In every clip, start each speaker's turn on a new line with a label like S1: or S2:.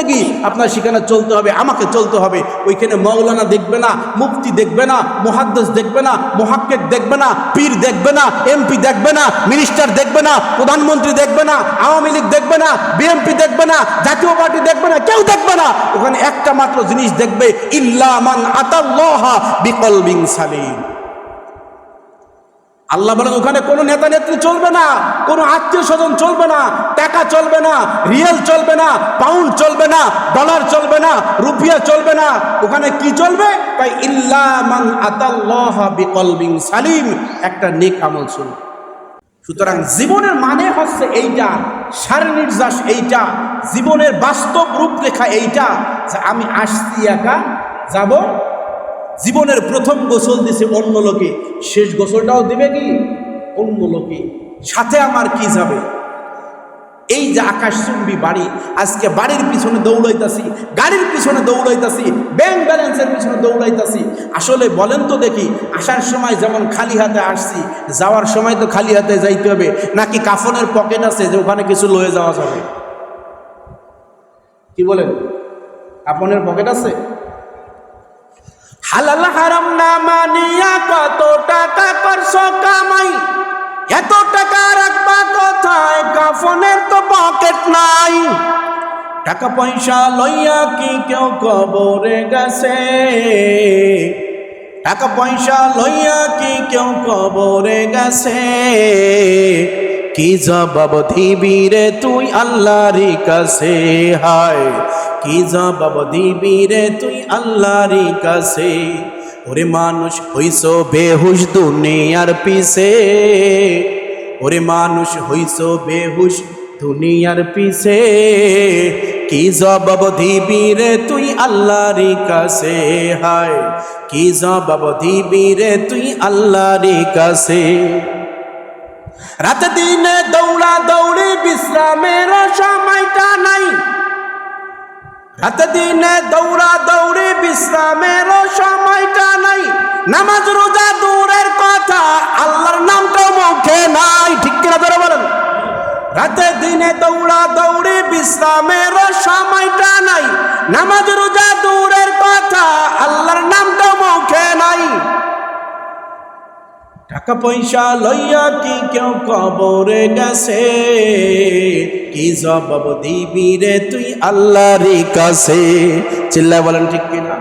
S1: জিন্দেগি আপনার সেখানে চলতে হবে, আমাকে চলতে হবে। ওইখানে মৌলানা দেখবে না, মুফতি দেখবে না, মুহাদ্দিস দেখবে না, মুহাক্কিক দেখবে না, পীর দেখবে না, এমপি দেখবে না, মিনিস্টার দেখবে না, প্রধানমন্ত্রী দেখবে না, আওয়ামী লীগ দেখবে না, বিএনপি দেখবে না, জাতীয় পার্টি দেখবে না, কেউ দেখবে না। ওখানে একটা মাত্র জিনিস দেখবে, ইল্লা মান আতাল্লাহা বিকলবিন সালিম। আল্লাহ বলেন ওখানে কোনো নেতা নেত্রী চলবে না, কোনো আত্মীয় স্বজন চলবে না, টাকা চলবে না, রিয়েল চলবে না, পাউন্ড চলবে না, ডলার চলবে না, রুপিয়া চলবে না। ওখানে কি চলবে? তাই ইল্লা মান আতাল্লাহা বিকলবিন সালিম, একটা নেক আমল চলবে। সুতরাং জীবনের মানে হচ্ছে এইটা, শারীরনির্যাস এইটা, জীবনের বাস্তব রূপরেখা এইটা যে আমি আসছি একা, যাব। জীবনের প্রথম গোসল দিছে অন্য লোকে, শেষ গোসলটাও দিবে কি অন্য লোকে। সাথে আমার কি যাবে? এই যে আকাশচুম্বী বাড়ি, আজকে বাড়ির পিছনে দৌড়াইতাছি, গাড়ির পিছনে দৌড়াইতাছি, ব্যাংক ব্যালেন্সের পিছনে দৌড়াইতাছি। আসলে বলেন তো দেখি, আসার সময় যেমন খালি হাতে আসছি, যাওয়ার সময় তো খালি হাতে যাইতে হবে, নাকি কাফনের পকেট আছে যে ওখানে কিছু লয়ে যাওয়া যাবে? কি বলেন? কাফনের পকেট আছে? হালাল হারাম না মানিয়া কত টাকা করছো কামাই, এত টাকা রাখবা কোথায়? কাফনের তো পকেট নাই। টাকা পয়সা লইয়া কি কেউ কবরে গেছে? টাকা পয়সা লইয়া কি কেউ কবরে গেছে? কি জবাব দিবি রে তুই আল্লাহর কাছে? হায় কি জবাব দিবি রে তুই আল্লাহর কাছে? ওরে মানুষ হইছো বেহুশ দুনিয়ার পিছে, ওরে মানুষ হইছো বেহুশ দুনিয়ার পিছে। কি জবাব দিবি রে তুই আল্লাহর কাছে? হায় কি জবাব দিবি রে তুই আল্লাহর কাছে? রাত দিনে দৌড়া দৌড়ি বিশ্রামের সময়টা নাই, রাত দিনে দৌড়া দৌড়ি বিশ্রামের সময়টা নাই। নামাজ রোজা দূরের কথা, আল্লাহর নামটা মুখে নাই। ঠিক কিনা ধরে বলেন? রাতে দিনে দৌড়া দৌড়ি বিশ্রামের সময়টা নাই, নামাজ রোজা দূরের কথা, আল্লাহর নামটা মুখে নাই। টাকা পয়সা লইয়া কি কেউ কবরে গেছে? কি জবাব দিবি রে তুই আল্লাহর কাছে? চিল্লায় বলেন ঠিক কিনা?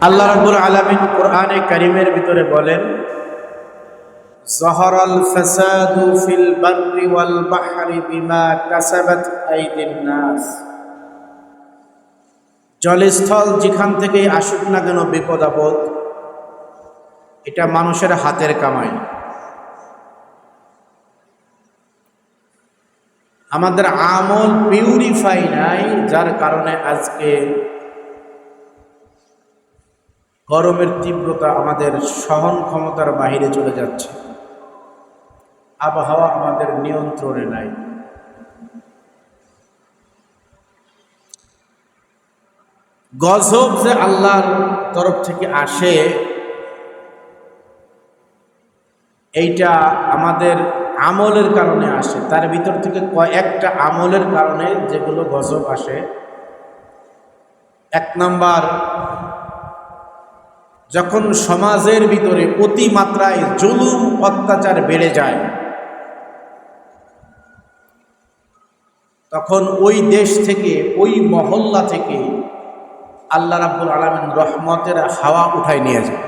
S1: আল্লাহ রাব্বুল আলামিন কোরআনে কারীমের ভিতরে বলেন, যাহারাল ফাসাদু ফিল বাররি ওয়াল বাহরি বিমা কাসাবাত আইদিন নাস। জলস্থল যেখান থেকে আসুক না কেন বিপদ আপদ, এটা মানুষের হাতের কামাই। আমাদের আমল পিউরিফাই নাই, যার কারণে আজকে গরমের তীব্রতা আমাদের সহন ক্ষমতার বাইরে চলে যাচ্ছে। আবহাওয়া আমাদের নিয়ন্ত্রণে নাই। গজব যে আল্লাহর তরফ থেকে আসে, এইটা আমাদের আমলের কারণে আসে। তার ভিতর থেকে কয়েকটা আমলের কারণে যেগুলো গজব আসে। এক নাম্বার, যখন সমাজের ভিতরে অতিমাত্রায় জুলুম অত্যাচার বেড়ে যায়, তখন ওই দেশ থেকে, ওই মহল্লা থেকে আল্লাহ রাব্বুল আলামিন রহমতের হাওয়া উঠায় নিয়ে যায়,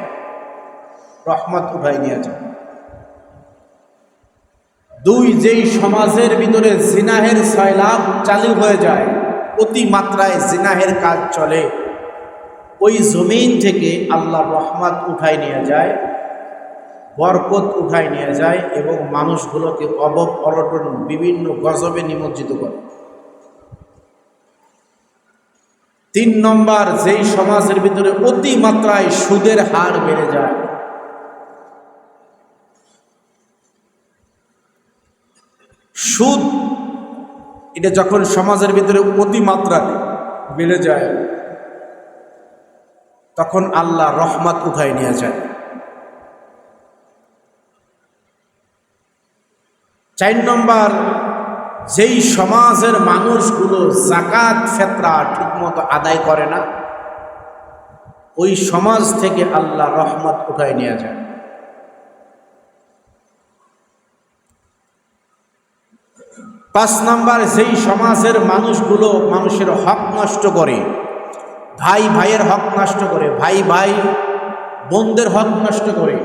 S1: রহমত উঠায় নিয়ে যায়। দুই, যেই সমাজের ভিতরে জিনাহের সয়লাব চালু হয়ে যায়, অতিমাত্রায় জিনাহের কাজ চলে, ওই জমিন থেকে আল্লাহ রহমত উঠায় নিয়ে যায়, বরকত উঠায় নিয়ে যায় এবং মানুষগুলোকে অনটন বিভিন্ন গজবে নিমজ্জিত করে। 3 নম্বর, যেই সমাজের ভিতরে অতিমাত্রায় সুদের হার বেড়ে যায়, সুদ এটা যখন সমাজের ভিতরে অতিমাত্রায় বেড়ে যায়, তখন আল্লাহ রহমত উঠায় নিয়ে যায়। 4 নম্বর, যেই সমাজের মানুষগুলো যাকাত ফিতরা ঠিকমতো আদায় করে না, ওই সমাজ থেকে আল্লাহ রহমত উঠায় নিয়ে যায়। 5 নাম্বার, যেই সমাজের মানুষগুলো মানুষের হক নষ্ট করে, ভাই ভাইয়ের হক নষ্ট করে, ভাই ভাই বোনদের হক নষ্ট করে,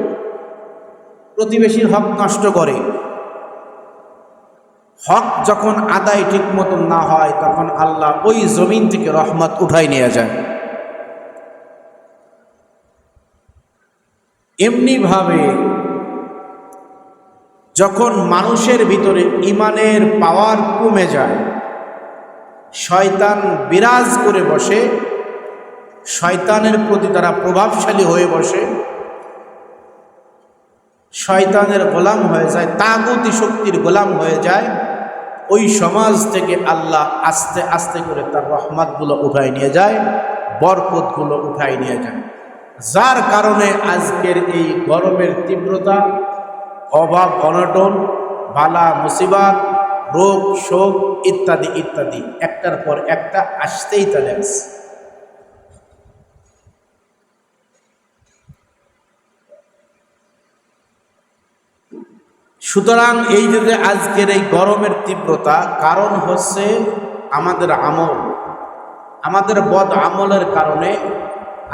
S1: প্রতিবেশীর হক নষ্ট করে, হক যখন আদায় ঠিক মতন না হয় তখন আল্লাহ ওই জমিন থেকে রহমত উঠাই নিয়ে যায়। এমনিভাবে যখন মানুষের ভিতরে ঈমানের পাওয়ার কমে যায়, শয়তান বিরাজ করে বসে, শয়তানের প্রতি তারা প্রভাবশালী হয়ে বসে, শয়তানের গোলাম হয়ে যায়, তাগুতি শক্তির গোলাম হয়ে যায়, ওই সমাজ থেকে আল্লাহ আস্তে আস্তে করে তার রহমতগুলো উঠায় নিয়ে যায়, বরকতগুলো উঠায় নিয়ে যায়। যার কারণে আজকের এই গরমের তীব্রতা, অভাব অনটন, বালা মুসিবাত, রোগ শোক ইত্যাদি ইত্যাদি একটার পর একটা আসতেই চলে আসে। সুতরাং এই যে আজকের এই গরমের তীব্রতা, কারণ হচ্ছে আমাদের আমল, আমাদের বদ আমলের কারণে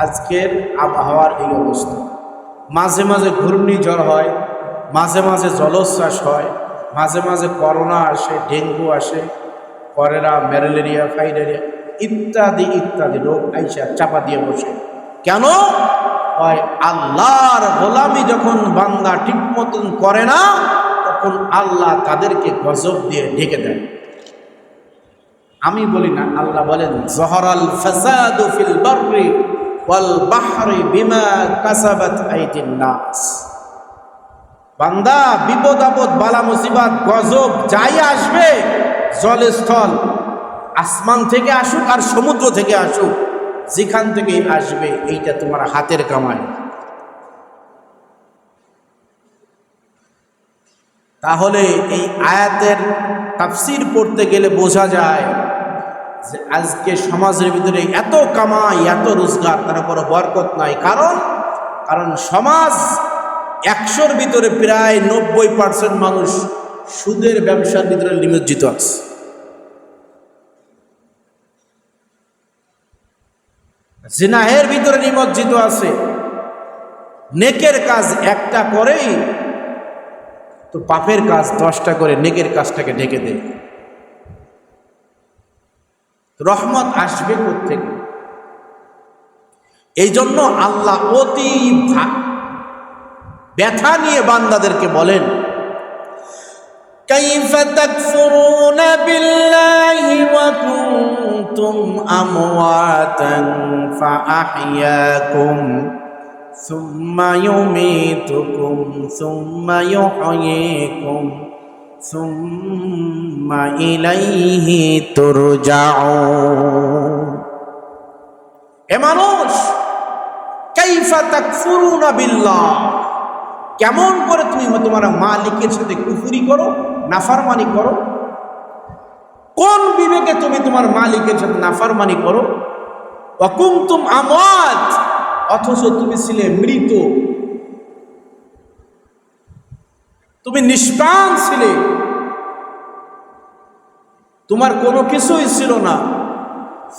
S1: আজকের আবহাওয়ার এই অবস্থা। মাঝে মাঝে ঘূর্ণিঝড় হয়, মাঝে মাঝে জলোচ্ছ্বাস হয়, মাঝে মাঝে করোনা আসে, ডেঙ্গু আসে, কলেরা, ম্যালেরিয়া, ফাইলেরিয়া ইত্যাদি ইত্যাদি রোগ আইসা চাপা দিয়ে বসে। কেন হয়? আল্লাহর গোলামি যখন বান্দা ঠিক মতন করে না, তখন আল্লাহ তাদেরকে গজব দিয়ে ঢেকে দেয়। আমি বলি না, আল্লাহ বলেন জহরাল ফাসাদু ফিল বাররি ওয়াল বাহরি বিমা কাসাবাত আইদিন নাস। বান্দা বিপদ আপদ, বালা মুসিবত, গজব যাই আসবে, জলস্থল, আসমান থেকে আসুক আর সমুদ্র থেকে আসুক, যেখান থেকে আসবে, এইটা তোমার হাতের কামাই। তাহলে এই আয়াতের তাফসীর পড়তে গেলে বোঝা যায় যে আজকে সমাজের ভিতরে এত কামাই, এত রোজগার, তারপরে বরকত নাই। কারণ সমাজ 100-র ভিতরে প্রায় 90% মানুষ সুদের ব্যবসার ভিতরে নিমজ্জিত আছে। জিনাহের ভিতরে নিমজ্জিত আছে। নেকের কাজ একটা করেই তো পাপের কাজ 10টা করে নেকের কাজটাকে ঢেকে দেয়। রহমত আসবে কোত্থেকে? এই জন্য আল্লাহ অতি ব্যথা নিয়ে বান্দাদেরকে বলেন, কাইফা তাকফুরুনা বিল্লাহি ওয়া কুনতুম আমওয়াতান ফাআহইয়াকুম সুম্মা ইউমীতুকুম সুম্মা ইউহয়ীকুম সুম্মা ইলাইহি তুরজাউন। এ মানুষ, কাইফা তাকফুরুনা বিল্লাহ, কেমন করে তুমি তোমার মালিকের সাথে কুফরি করো, নাফরমানি করো? কোন বিবেকে তুমি তোমার মালিকের সাথে নাফরমানি করো? ওয়া কুনতুম আমওয়াত, অথচ তুমি ছিলে মৃত, তুমি নিষ্প্রাণ ছিলে, তোমার কোনো কিছুই ছিল না।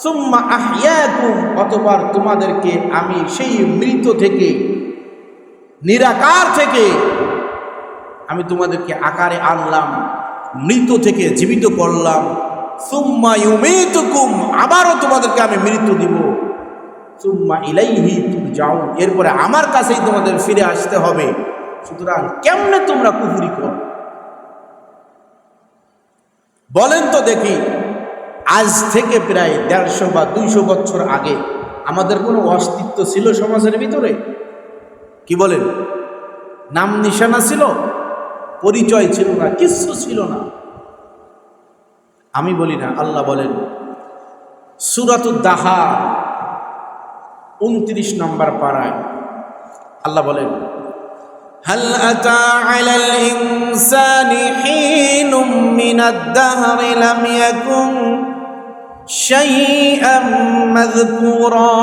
S1: সুম্মা আহইয়াকুম, অতঃপর তোমাদেরকে আমি সেই মৃত থেকে, নিরাকার থেকে আমি তোমাদেরকে আকারে আনলাম, মৃত থেকে জীবিত করলাম। সুম্মা ইউমীতুকুম, আবারও তোমাদেরকে আমি মৃত্যু দিব। সুম্মা ইলাইহি তুরজাউন, এরপরে আমার কাছেই তোমাদের ফিরে আসতে হবে। সুতরাং কেমনে তোমরা কুফরি করো? বলেন তো দেখি, আজ থেকে প্রায় 150 বা 200 বছর আগে আমাদের কোনো অস্তিত্ব ছিল সমাজের ভিতরে? কি বলেন? নাম নিশানা ছিল? পরিচয় ছিল না, কিচ্ছু ছিল না। আমি বলি না, আল্লাহ বলেন সূরাতুদ দাহা 29 নম্বর পারায় আল্লাহ বলেন, হাল আতা আলাল ইনসানি হিনুম মিনাদ দাহরি লাম ইয়াকুন শাইআম মাযকুরা।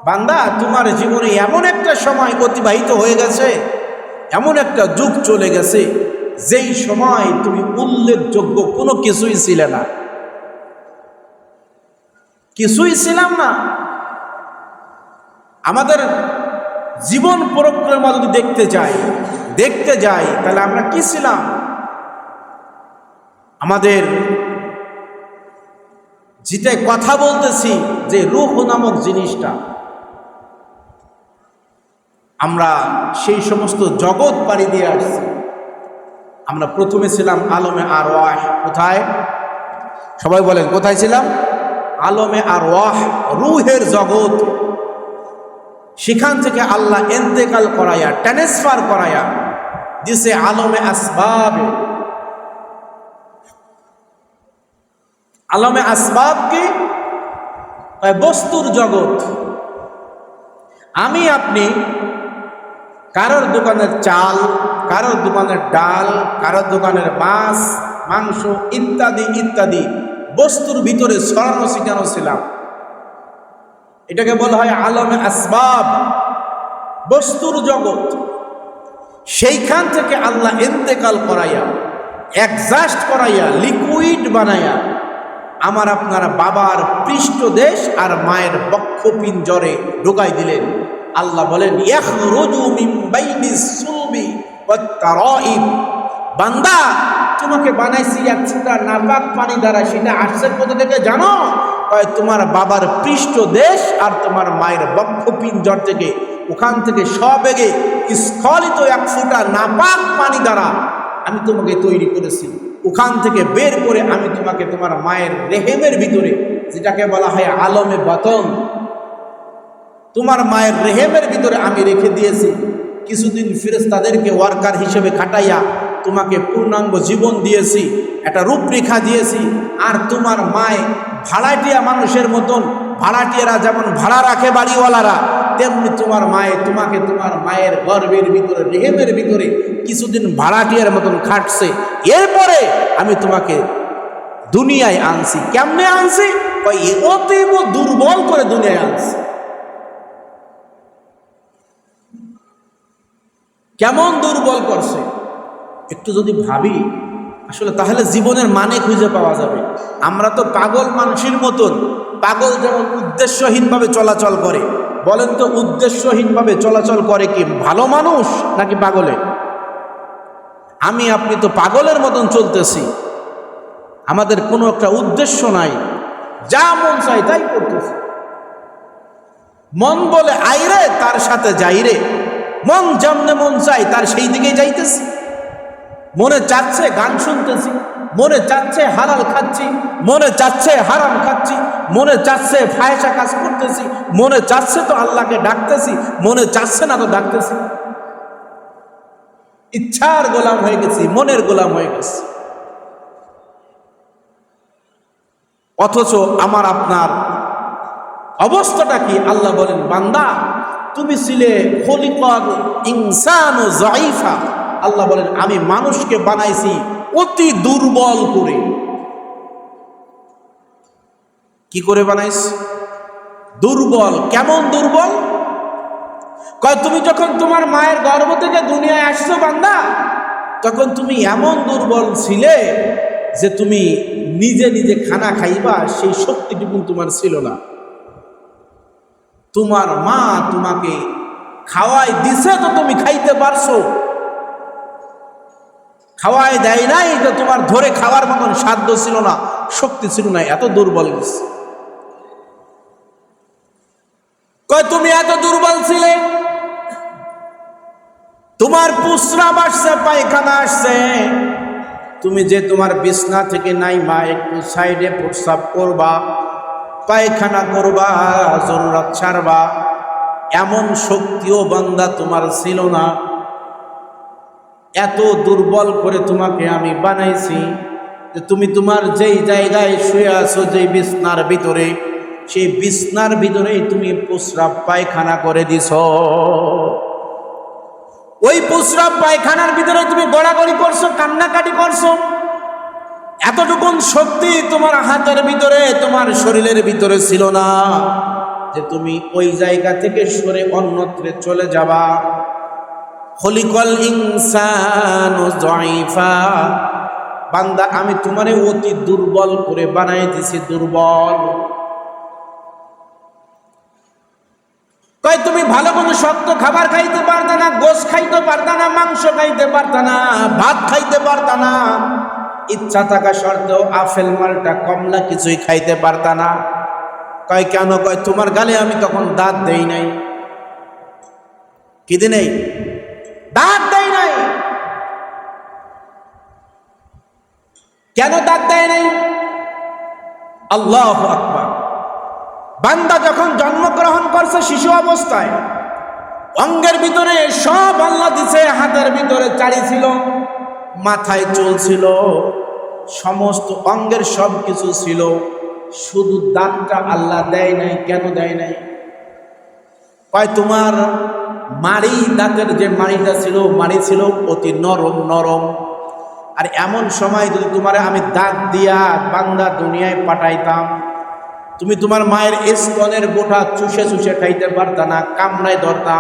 S1: বান্দা, তোমার জীবনে এমন একটা সময় অতিবাহিত হয়ে গেছে, এমন একটা যুগ চলে গেছে, যেই সময় তুমি উল্লেখযোগ্য কোনো কিছুই ছিলে না, কিছুই ছিলাম না। আমাদের জীবন পরিক্রমা যদি দেখতে যাই তাহলে আমরা কি ছিলাম? আমাদের যেটা কথা বলতেছি যে রূহ নামক জিনিসটা, আমরা সেই সমস্ত জগৎ পাড়ি দিয়ে আসছি। আমরা প্রথমে ছিলাম আলমে আরওয়াহ। কোথায়? সবাই বলেন, কোথায় ছিলাম? আলমে আরওয়াহ, রূহের জগৎ। সেখান থেকে আল্লাহ ইন্তেকাল করায়া, ট্রান্সফার করায়া দিছে আলমে আসবাব। আলমে আসবাব কি? বস্তুর জগৎ। আমি আপনি কারোর দোকানের চাল, কারোর দোকানের ডাল, কারোর দোকানের মাছ, মাংস ইত্যাদি ইত্যাদি বস্তুর ভিতরে ছড়ানো ছিটানো ছিলাম। এটাকে বলা হয় আলমে আসবাব, বস্তুর জগৎ। সেইখান থেকে আল্লাহ ইন্তেকাল করাইয়া, অ্যাডজাস্ট করাইয়া, লিকুইড বানাইয়া আমার আপনার বাবার পৃষ্ঠদেশ আর মায়ের বক্ষপিঞ্জরে ঢুকাই দিলেন। আল্লাহ বলেন, ইয়াখরুজু মিন বাইনিস সুলবি ওয়াত তারাইব। বান্দা, তোমাকে বানাইছি এক ছিটা নাপাক পানি দ্বারা, সেটা আসছে কোথা থেকে জানো? তোমার বাবার পৃষ্ঠদেশ আর তোমার মায়ের বক্ষপিঞ্জর থেকে। ওখান থেকে সবেগে স্খলিত এক ফুটা নাপাক পানি দ্বারা আমি তোমাকে তৈরি করেছি। ওখান থেকে বের করে আমি তোমাকে তোমার মায়ের রেহেমের ভিতরে, যেটাকে বলা হয় আলমে বাতন, তোমার মায়ের রেহেমের ভিতরে আমি রেখে দিয়েছি। কিছুদিন ফেরেশতাদেরকে ওয়ার্কার হিসেবে খাটাইয়া তোমাকে পূর্ণাঙ্গ জীবন দিয়েছি, একটা রূপরেখা দিয়েছি। আর তোমার মায় ভাড়াটিয়া মানুষের মতন, ভাড়াটিয়ারা যেমন ভাড়া রাখে বাড়িওয়ালারা, তেমনি তোমার মায়ে তোমাকে তোমার মায়ের গর্ভের ভিতরে, রেহেমের ভিতরে কিছুদিন ভাড়াটিয়ার মতন খাটছে। এরপরে আমি তোমাকে দুনিয়ায় আনছি। কেমনে আনছি? অতীব দুর্বল করে দুনিয়ায় আনছি। কেমন দুর্বল করছে একটু যদি ভাবি আসলে, তাহলে জীবনের মানে খুঁজে পাওয়া যাবে। আমরা তো পাগল মানুষের মতন, পাগল যেমন উদ্দেশ্যহীনভাবে চলাচল করে। বলেন তো, উদ্দেশ্যহীনভাবে চলাচল করে কি ভালো মানুষ নাকি পাগলে? আমি আপনি তো পাগলের মতন চলতেছি, আমাদের কোনো একটা উদ্দেশ্য নাই, যা মন চাই তাই করতেছি। মন বলে আইরে, তার সাথে যাইরে। মন যেমনে মন চাই তার সেই দিকেই যাইতেছি। মনে চাচ্ছে গান শুনতেছি, মনে চাচ্ছে হালাল খাচ্ছি, মনে চাচ্ছে হারাম খাচ্ছি, মনে চাচ্ছে ফায়সা কাজ করতেছি, মনে চাচ্ছে তো আল্লাহকে ডাকতেছি, মনে চাচ্ছে না তো ডাকতেছি। ইচ্ছার গোলাম হয়ে গেছি, মনের গোলাম হয়ে গেছি। অথচ আমার আপনার অবস্থাটা কি? আল্লাহ বলেন, বান্দা তুমি ছিলে খলিকাল ইনসানু যায়ীফা। আল্লাহ বলেন, আমি মানুষকে বানাইছি অতি দুর্বল করে। কি করে বানাইছি? দুর্বল। কেমন দুর্বল? কয় তুমি যখন তোমার মায়ের গর্ভ থেকে দুনিয়ায় আসছো বান্দা, তখন তুমি এমন দুর্বল ছিলে যে তুমি নিজে নিজে খানা খাইবা সেই শক্তিটুকু তোমার ছিল না। তোমার মা তোমাকে খাওয়াই দিছে তো তুমি খাইতে পারছো, খাওয়াই দেয় নাই তো তোমার ধরে খাওয়ার মতন সাধ্য ছিল না, শক্তি ছিল না, এত দুর্বল গেছে। কয় তুমি এত দুর্বল ছিলে, তোমার প্রস্রাব আসছে, পায়খানা আসছে, তুমি যে তোমার বিছনা থেকে নাই মা একটু সাইডে প্রস্রাব করবা, পায়খানা করবা, জরুরত ছাড়বা, এমন শক্তিও বান্দা তোমার ছিল না। এত দুর্বল করে তোমাকে আমি বানাইছি যে তুমি তোমার যেই জায়গায় শুয়ে আছো, যেই বিছনার ভিতরে, সেই বিছনার ভিতরেই তুমি প্রস্রাব পায়খানা করে দিছ। ওই প্রস্রাব পায়খানার ভিতরে তুমি গড়াগড়ি করছো, কান্নাকাটি করছো, এতটুকুন শক্তি তোমার হাতের ভিতরে, তোমার শরীরের ভিতরে ছিল না যে তুমি ওই জায়গা থেকে সরে অন্যত্রে চলে যাবা। খলিকল ইনসানু যায়ফা, বান্দা আমি তোমারে অতি দুর্বল করে বানাই দিছি, দুর্বল। কয় তুমি ভালো কোনো শক্ত খাবার খাইতে পারতা না, গোশত খাইতে পারতা না, মাংস খাইতে পারতা না, ভাত খাইতে পারতা না, ইচ্ছা থাকা সত্ত্বেও আপেল মালটা কমলা কিছুই খাইতে পারতা না। কয় কেন? কয় তোমার গালে আমি তখন দাঁত দেই নাই। কি দিই নাই? দাঁত দেই নাই। কেন দাঁত দেয় নাই? আল্লাহু আকবার। বান্দা যখন জন্মগ্রহণ করছে শিশু অবস্থায়, অঙ্গের ভিতরে সব আল্লাহ দিছে, হাতের ভিতরে চাড়ি ছিল, মাথায় চুল ছিল, সমস্ত অঙ্গের সব কিছু ছিল, শুধু দাঁতটা আল্লাহ দেয় নাই। কেন দেয় নাই? কয় তোমার মাড়ি, দাঁতের যে মাড়িটা ছিল, মাড়ি ছিল অতি নরম নরম। আর এমন সময় যদি তোমারে আমি দাঁত দিয়া বান্দা দুনিয়ায় পাঠাইতাম, তুমি তোমার মায়ের স্তনের গোটা চুষে চুষে খাইতে পারতা না, কামড়ায় ধরতা।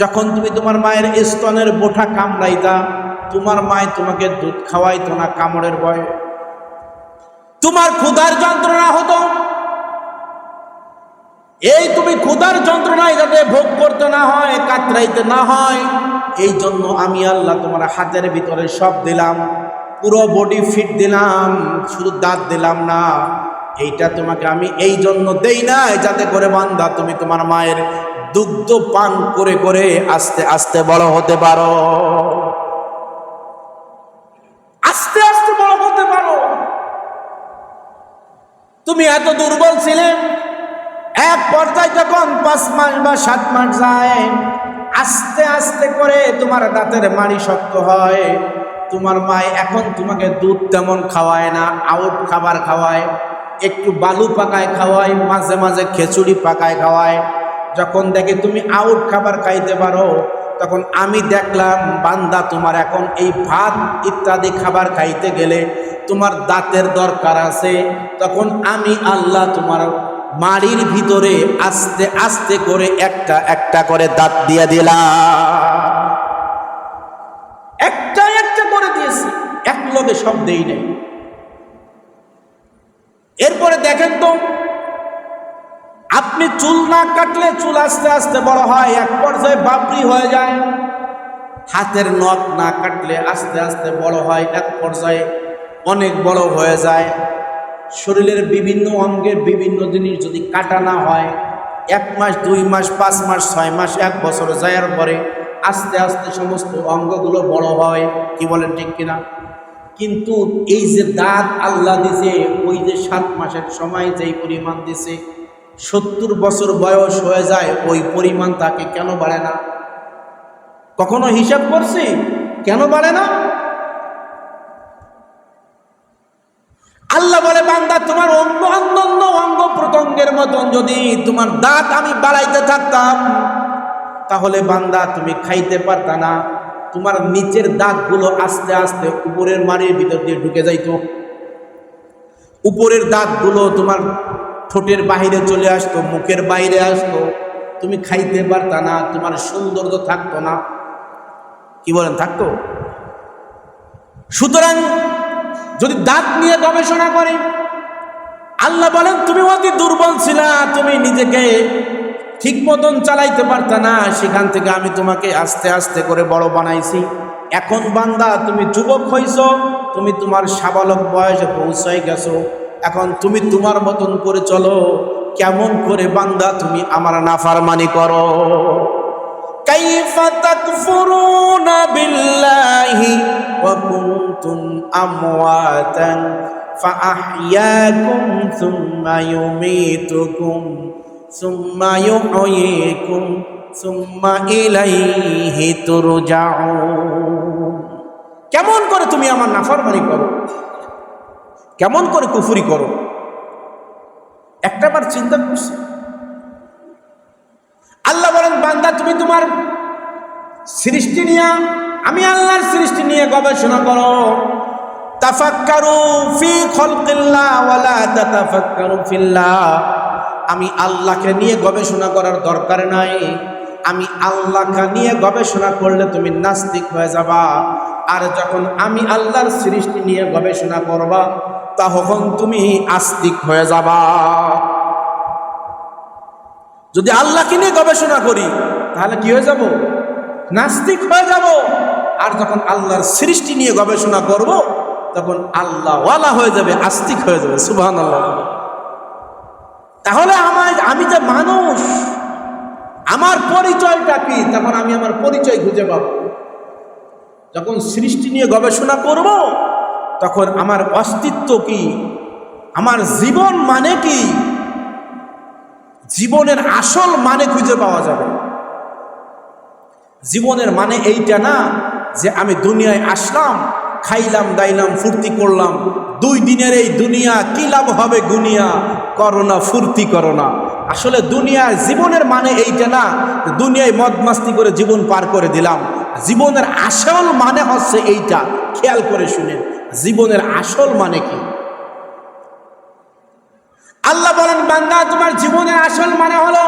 S1: যখন তুমি তোমার মায়ের স্তনের বোঠা কামড়াইতা, তোমার মায় তোমাকে দুধ খাওয়াইতো না কামড়ের ভয়ে। তোমার ক্ষুধার যন্ত্রণা হতো, এই তুমি ক্ষুধার যন্ত্রণায় যাতে ভোগ করতে না হয়, কাতরাইতে না হয়, এই জন্য আমি আল্লাহ তোমার হাতের ভিতরে সব দিলাম, পুরো বডি ফিট দিলাম, শুধু দাঁত দিলাম না। এইটা তোমাকে আমি এই জন্য দেই নাই যাতে করে বান্দা তুমি তোমার মায়ের দুগ্ধ পান করে করে আস্তে আস্তে বড় হতে পারো, আস্তে আস্তে বড় হতে পারো। তুমি এত দুর্বল ছিলে, এক পর্যায়ে যখন 5 মাস বা 7 মাস যায়, আস্তে আস্তে করে তোমার দাঁতের মাড়ি শক্ত হয়। তোমার মায় এখন তোমাকে দুধ তেমন খাওয়ায় না, আউট খাবার খাওয়ায়, একটু বালু পাকায় খাওয়ায়, মাঝে মাঝে খিচুড়ি পাকায় খাওয়ায়। যখন দেখে তুমি আউট খাবার খাইতে পারো, তখন আমি দেখলাম বান্দা তোমার এখন এই ভাত ইত্যাদি খাবার খাইতে গেলে তোমার দাঁতের দরকার আছে। তখন আমি আল্লাহ তোমার মাড়ির ভিতরে আস্তে আস্তে করে একটা একটা করে দাঁত দিয়ে দিলাম, একটা একটা করে দিয়েছি, এক লগে সব দেই নাই। এরপরে দেখেন তো, আপনি চুল না কাটলে চুল আস্তে আস্তে বড় হয়, এক পর্যায়ে বাবরি হয়ে যায়। হাতের নখ না কাটলে আস্তে আস্তে বড় হয়, এক পর্যায়ে অনেক বড় হয়ে যায়। শরীরের বিভিন্ন অঙ্গের বিভিন্ন জিনিস যদি কাটা না হয়, 1 মাস 2 মাস 5 মাস 6 মাস 1 বছর যাওয়ার পরে আস্তে আস্তে সমস্ত অঙ্গগুলো বড় হয়। কি বলেন ঠিক কিনা? কিন্তু এই যে দাঁত আল্লাহ দিছে, ওই যে 7 মাসের সময় যেই পরিমাণ দিছে, 70 বছর বয়স হয়ে যায়, ওই পরিমাণ তাকে কেন বাড়ে না? কখনো হিসাব করছি কেন বাড়ে না? আল্লাহ বলে বান্দা তোমার অন্য অঙ্গ প্রত্যঙ্গের মতন যদি তোমার দাঁত আমি বাড়াইতে থাকতাম, তাহলে বান্দা তুমি খাইতে পারতা না। তোমার নিচের দাঁতগুলো আস্তে আস্তে উপরের মাড়ির ভিতর দিয়ে ঢুকে যাইতো, উপরের দাঁতগুলো তোমার ঠোঁটের বাহিরে চলে আসতো, মুখের বাইরে আসতো, তুমি খাইতে পারতা না, তোমার সৌন্দর্য থাকতো না। কি বলেন? থাকতো? সুতরাং যদি দাঁত নিয়ে গবেষণা করে, আল্লাহ বলেন তুমি অতি দুর্বল ছিলা, তুমি নিজেকে ঠিক মতন চালাইতে পারতা না, সেখান থেকে আমি তোমাকে আস্তে আস্তে করে বড় বানাইছি। এখন বান্দা তুমি যুবক হইছ, তুমি তোমার সাবালক বয়সে পৌঁছাই গেছো, এখন তুমি তোমার মতন করে চলো। কেমন করে বান্দা তুমি আমার নাফরমানি করো? কাইফা তাকফুরুনা বিল্লাহি ওয়া কুনতুম আমওয়াতান ফাআহইয়াকুম সুম্মা ইউমীতুকুম সুম্মা ইউহয়িকুম সুম্মা ইলাইহি তুরজাউন। কেমন করে তুমি আমার নাফরমানি করো, কেমন করে কুফরি করো? একটাবার চিন্তা করছি? আল্লাহ বলেন বান্দা তুমি তোমার সৃষ্টি নিয়ে, আমি আল্লাহর সৃষ্টি নিয়ে গবেষণা করো। তাফাক্কারু ফি খালকিল্লাহ ওয়ালা তাতাফাক্কারু ফিল্লাহ। আমি আল্লাহকে নিয়ে গবেষণা করার দরকার নাই। আমি আল্লাহকে নিয়ে গবেষণা করলে তুমি নাস্তিক হয়ে যাবা। আর যখন আমি আল্লাহর সৃষ্টি নিয়ে গবেষণা করবা তখন তুমি আস্তিক হয়ে যাবা। যদি আল্লাহকে নিয়ে গবেষণা করি তাহলে কি হয়ে যাব? নাস্তিক হয়ে যাব। আর যখন আল্লাহর সৃষ্টি নিয়ে গবেষণা করব তখন আল্লাহওয়ালা হয়ে যাবে, আস্তিক হয়ে যাবে। সুবহানাল্লাহ। তাহলে আমি যে মানুষ, আমার পরিচয়টা কি? তখন আমি আমার পরিচয় খুঁজে পাব। যখন সৃষ্টি নিয়ে গবেষণা করব তখন আমার অস্তিত্ব কি, আমার জীবন মানে কি, জীবনের আসল মানে খুঁজে পাওয়া যাবে। জীবনের মানে এইটা না যে আমি দুনিয়ায় আসলাম, খাইলাম দাইলাম ফুর্তি করলাম, 2 দিনের এই দুনিয়া কি লাভ হবে গুনিয়া, করোনা ফুর্তি করোনা। আসলে দুনিয়ার জীবনের মানে এইটা না দুনিয়ায় মদ মাস্তি করে জীবন পার করে দিলাম। জীবনের আসল মানে হচ্ছে এইটা। খেয়াল করে শুনেন, জীবনের আসল মানে কি? আল্লাহ বলেন, বান্দা তোমার জীবনের আসল মানে হলো,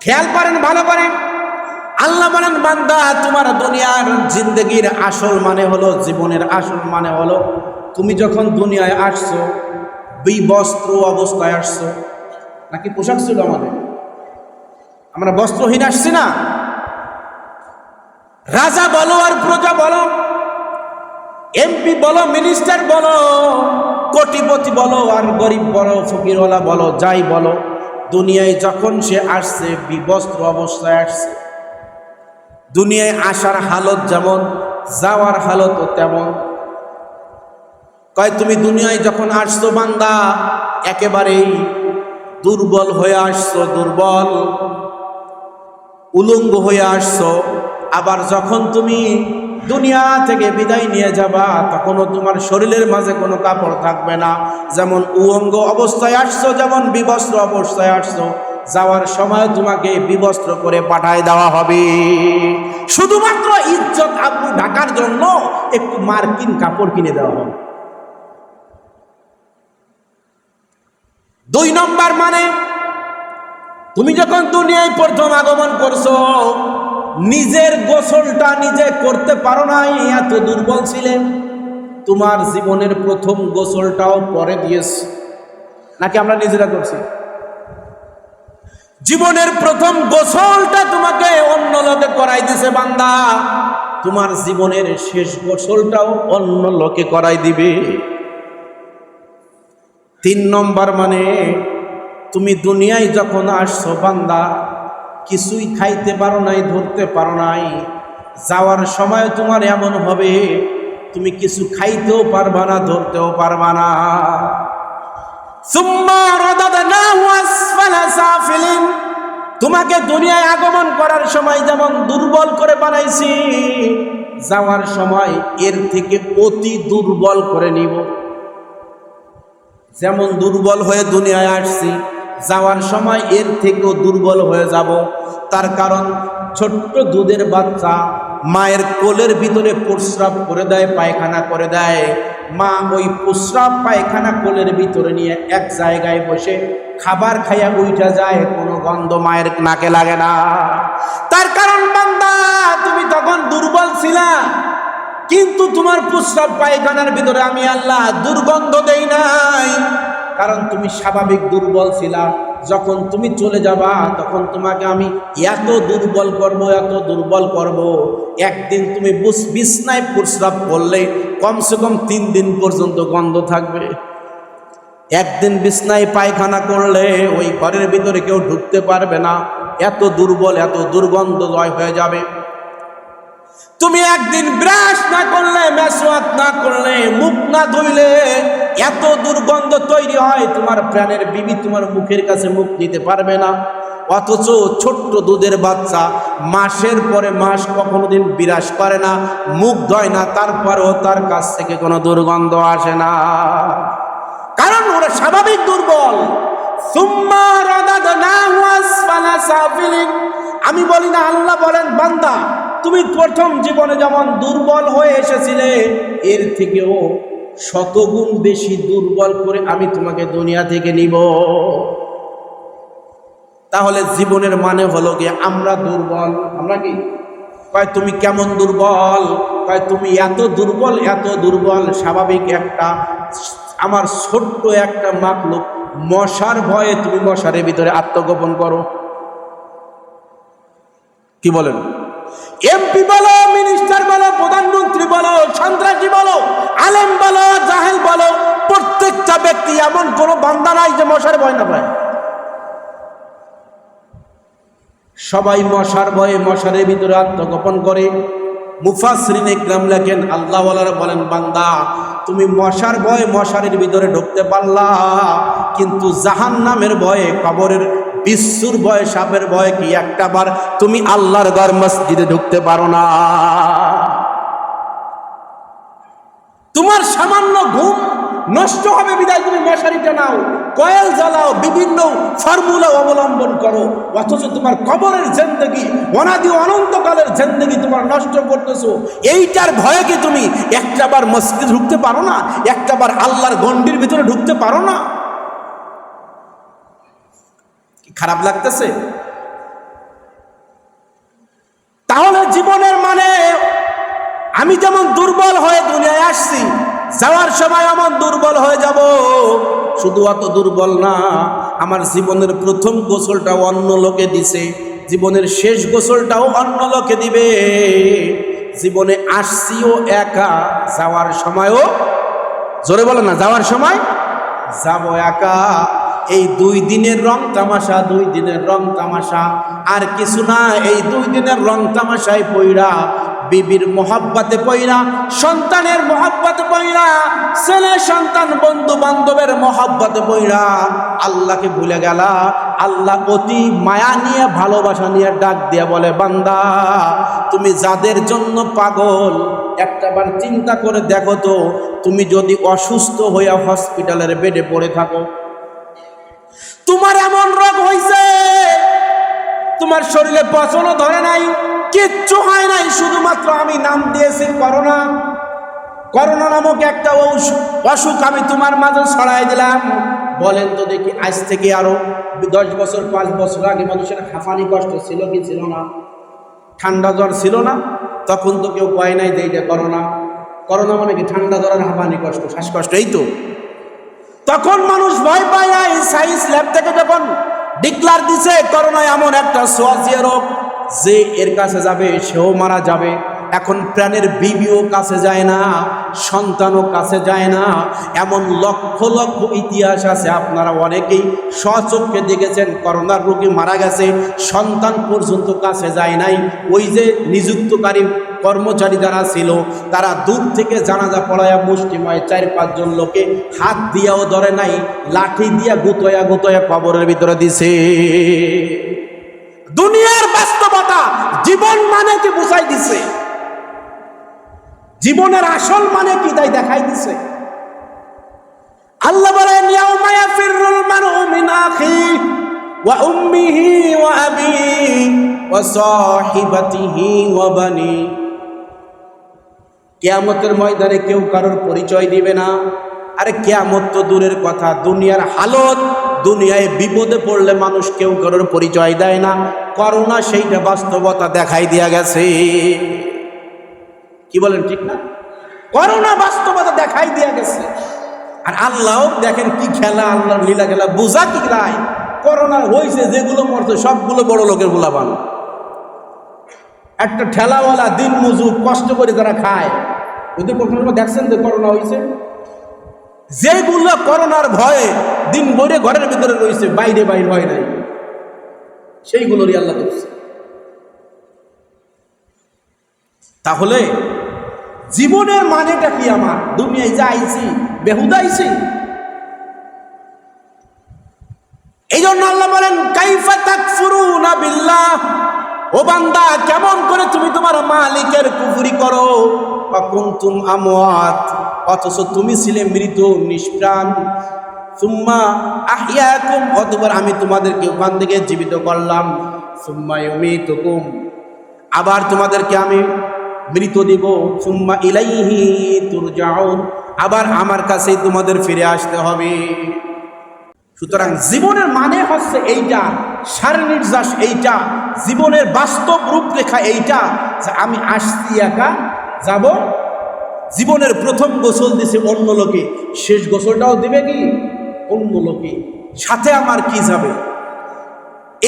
S1: খেয়াল করেন ভালো করে, আল্লাহ বলেন বান্দা তোমার দুনিয়ার জিন্দগির আসল মানে হলো, জীবনের আসল মানে হলো তুমি যখন দুনিয়ায় আসছো বিবস্ত্র অবস্থায় আসছো। নাকি পোশাক ছিল আমাদের? আমরা বস্ত্রহীন আসছি না? রাজা বলো আর প্রজা বলো, এমপি বলো, মিনিস্টার বলো, কোটিপতি বলো আর গরিব বলো, ফকিরওয়ালা বলো, যাই বলো, দুনিয়ায় যখন সে আসছে বিবস্ত্র অবস্থায় আসছে। দুনিয়ায় আসার হালত যেমন যাওয়ার হালতও তেমন। কয় তুমি দুনিয়ায় যখন আসছো বান্দা একেবারেই দুর্বল হয়ে আসছো, দুর্বল উলঙ্গ হয়ে আসছো। আবার যখন তুমি দুনিয়া থেকে বিদায় নিয়ে যাবা তখনও তোমার শরীরের মাঝে কোনো কাপড় থাকবে না। যেমন উলঙ্গ অবস্থায় আসছো, যেমন বিবস্ত্র অবস্থায় আসছো, যাওয়ার সময় তোমাকে বিবস্ত্র করে পাঠায় দেওয়া হবে। শুধুমাত্র ইজ্জত আব্রু ঢাকার জন্য একটু মার্কিন কাপড় কিনে দেওয়া হবে। 2 নম্বর মানে, তুমি যখন দুনিয়ায় প্রথম আগমন করছো নিজের গোসলটা নিজে করতে পারো নাই, এত দুর্বল ছিলে। তোমার জীবনের প্রথম গোসলটাও পরে দিয়েছে, নাকি আমরা নিজেরা করছি? জীবনের প্রথম গোসলটা তোমাকে অন্য লোকে করাই দিছে বান্দা, তোমার জীবনের শেষ গোসলটাও অন্য লোকে করাই দিবে। 3 নম্বর মানে, তুমি দুনিয়ায় যখন আসছো বান্দা কিছুই খাইতে পারো নাই, ধরতে পারো নাই। যাওয়ার সময় তোমার এমন হবে তুমি কিছু খাইতেও পারবা না, ধরতেও পারবা না। তোমাকে দুনিয়ায় আগমন করার সময় যেমন দুর্বল করে বানাইছি, যাওয়ার সময় এর থেকে অতি দুর্বল করে নিব। যেমন দুর্বল হয়ে দুনিয়ায় আসছি, যাওয়ার সময় এর থেকেও দুর্বল হয়ে যাব। তার কারণ ছোট্ট দুধের বাচ্চা মায়ের কোলের ভিতরে প্রস্রাব করে দেয়, পায়খানা করে দেয়। মা ওই প্রস্রাব পায়খানা কোলের ভিতরে নিয়ে এক জায়গায় বসে খাবার খাইয়া উঠা যায়, কোনো গন্ধ মায়ের নাকে লাগে না। তার কারণ বান্দা তুমি তখন দুর্বল ছিলা, কিন্তু তোমার প্রস্রাব পায়খানার ভিতরে আমি আল্লাহ দুর্গন্ধ দেই নাই, কারণ তুমি স্বাভাবিক দুর্বল ছিলা। যখন তুমি চলে যাবা তখন তোমাকে আমি এত দুর্বল করব, এত দুর্বল করব, একদিন তুমি বিছনায় প্রস্রাব করলে কমসে কম 3 দিন পর্যন্ত গন্ধ থাকবে। একদিন বিছনায় পায়খানা করলে ওই ঘরের ভিতরে কেউ ঢুকতে পারবে না, এত দুর্বল, এত দুর্গন্ধ জয় হয়ে যাবে। তুমি একদিন ব্রাশ না করলে, মেসওয়াক না করলে, মুখ না ধুইলে এত দুর্গন্ধ তৈরি হয় তোমার প্রাণের বিবি তোমার মুখের কাছে মুখ দিতে পারবে না। অথচ ছোট্ট দুধের বাচ্চা মাসের পরে মাস কখনো দিন বিরাস করে না, মুখ ধয় না, তারপরেও তার কাছ থেকে কোনো দুর্গন্ধ আসে না, কারণ ওরা স্বাভাবিক দুর্বল। আমি বলি না, আল্লাহ বলেন বান্দা তুমি প্রথম জীবনে যেমন দুর্বল হয়ে এসেছিলে, এর থেকেও শতগুণ বেশি দুর্বল করে আমি তোমাকে দুনিয়া থেকে নিব। তাহলে জীবনের মানে হলো গিয়ে আমরা দুর্বল। আমরা কি কয় তুমি কেমন দুর্বল? কয় তুমি এত দুর্বল, এত দুর্বল। স্বাভাবিক একটা আমার ছোট্ট একটা মাখলুক মশার ভয়ে তুমি মশারের ভিতরে আত্মগোপন করো। কি বলেন? এমপি বলো, মিনিস্টার বলো, প্রধানমন্ত্রী বলো, সন্ত্রাসী বলো, আলেম বলো, জাহেল বলো, প্রত্যেকটা ব্যক্তি এমন কোনো বান্দা নাই যে মশার ভয় না পায়। সবাই মশার ভয়ে মশারের ভিতরে আত্মগোপন করে। মুফাসসিরিন ইকরাম লেখেন, আল্লাহ ওয়ালারা বলেন বান্দা তুমি মশার ভয়ে মশারের ভিতরে ঢুকতে পারলা, কিন্তু জাহান্নামের ভয়ে, কবরের বিচ্ছুর ভয়ে, সাপের ভয়ে কি একটাবার তুমি আল্লাহর ঘর মসজিদে ঢুকতে পারো না? তোমার সামান্য ঘুম নষ্ট হবে বিদায় তুমি মশারিটা নাও, কয়েল জ্বালাও, বিভিন্ন ফর্মুলা অবলম্বন করো, অথচ তোমার কবরের জিন্দেগি, অনাদি অনন্তকালের জিন্দেগি তোমার নষ্ট করতেছো। এইটার ভয়ে কি তুমি একটাবার মসজিদে ঢুকতে পারো না? একটাবার আল্লাহর গণ্ডির ভিতরে ঢুকতে পারো না? খারাপ লাগতেছে? তাহলে জীবনের মানে আমি যেমন দুর্বল হয়ে দুনিয়ায় আসছি, যাওয়ার সময় এমন দুর্বল হয়ে যাব। শুধু অত দুর্বল না, আমার জীবনের প্রথম গোসলটাও অন্য লোকে দিছে, জীবনের শেষ গোসলটাও অন্য লোকে দিবে। জীবনে আসছিও একা, যাওয়ার সময়ও, জোরে বলো না, যাওয়ার সময় যাব একা। এই 2 দিনের রং তামাশা, 2 দিনের রং তামাশা, আর কিছু না। এই 2 দিনের রং তামাশায় পইরা, বিবির মোহাব্বতে পইরা, সন্তানের মোহাব্বতে পইরা, ছেলে সন্তান বন্ধু বান্ধবের মোহাব্বতে পইরা আল্লাহকে ভুলে গেলা। আল্লাহ অতি মায়া নিয়ে, ভালোবাসা নিয়ে ডাক দিয়ে বলে বান্দা তুমি যাদের জন্য পাগল, একটাবার চিন্তা করে দেখো তো, তুমি যদি অসুস্থ হইয়া হসপিটালের বেডে পড়ে থাকো, তোমার এমন রোগ হয়েছে, তোমার শরীরে পচনও ধরে নাই, কিচ্ছু হয় নাই, শুধুমাত্র আমি নাম দিয়েছি করোনা। করোনা নামক একটা অসুখ আমি তোমার মাঝে ছড়াই দিলাম। বলেন তো দেখি, আজ থেকে আরো 10 বছর 5 বছর আগে মানুষের হাঁফানি কষ্ট ছিল কি ছিল না? ঠান্ডা জ্বর ছিল না? তখন তো কেউ কয় নাই যে এইটা করোনা। করোনা মানে কি? ঠান্ডা জ্বর আর হাঁফানি কষ্ট, শ্বাসকষ্ট, এই তো। তখন মানুষ ভয় পায় না। এই সায়েন্স ল্যাব থেকে যখন ডিক্লার দিছে করোনা এমন একটা সোয়াজিয়া রোগ যে এর কাছে যাবে সেও মারা যাবে। এখন প্রাণের বিবিও কাছে যায় না, সন্তানও কাছে যায় না। এমন লক্ষ লক্ষ ইতিহাস আছে, আপনারা অনেকেই স্বচক্ষে দেখেছেন। করোনার রোগী মারা গেছে, সন্তান পর্যন্ত কাছে যায় নাই। ওই যে নিযুক্তকারী কর্মচারী যারা ছিল, তারা দূর থেকে জানাজা পড়ায়া মুষ্টিময় 4-5 জন লোকে হাত দিয়াও ধরে নাই, লাঠি দিয়া গুতয়া গুতয়া কবরের ভিতরে দিছে। দুনিয়ার বাস্তবতা জীবন মানে কি বুঝাই দিছে, জীবনের আসল মানে কি তাই দেখাই দিছে। আল্লাহ বলেন ইয়াউমা ইয়াফিরুল মারউ মিন আখিহি ওয়া উম্মিহি ওয়া আবিহি ওয়া সাহিবাতিহি ওয়া বানি। কিয়ামতের ময়দানে কেউ কারোর পরিচয় দিবে না। আরে কিয়ামত তো দূরের কথা, দুনিয়ার হালত, দুনিয়ায় বিপদে পড়লে মানুষ কেউ কারোর পরিচয় দেয় না। করোনা সেইটা বাস্তবতা দেখাই দিয়া গেছে। কি বলেন, ঠিক না? করোনা বাস্তবতা দেখাই দিয়া গেছে। আর আল্লাহ দেখেন কি খেলা, আল্লাহর লীলা খেলা বোঝা কি নাই। করোনা হয়েছে, যেগুলো মরছে সবগুলো বড় লোকের গোলাবান। একটা ঠেলাওয়ালা দিন মজুর কষ্ট করে যারা খায়, ওদের কখনো দেখছেন যে করোনা হয়েছে? যেগুলো করোনার ভয়ে দিন ভরে ঘরের ভিতরে রয়েছে, বাইরে বাইর হয় নাই, সেইগুলোরই আল্লাহ করছে। তাহলে জীবনের মানেটা কি? আমার দুনিয়ায় যা আইছি বেহুদা আইছি? এই জন্য আল্লাহ বলেন কাইফা তাকফুরুনা বিল্লাহ, ও বান্দা কেমন করে তুমি তোমার মালিকের কুফরি করো। ওয়া কুনতুম আমওয়াত, অথচ তুমি ছিলে মৃত নিষ্প্রাণ। সুম্মা আহইয়াকুম, অতঃপর আমি তোমাদেরকে ওখান থেকে জীবিত করলাম। সুম্মা ইউমীতুকুম, আবার তোমাদেরকে আমি মৃত দিব, সুম্মা ইলাইহি তুরজাউন, আবার আমার কাছেই তোমাদের ফিরে আসতে হবে। সুতরাং জীবনের মানে হচ্ছে এইটা, শারীরনির্যাস এইটা, জীবনের বাস্তব রূপরেখা এইটা যে আমি আসছি একা, যাব, জীবনের প্রথম গোসল দিছে অন্য লোকে, শেষ গোসলটাও দিবে কি অন্য লোকে, সাথে আমার কি যাবে?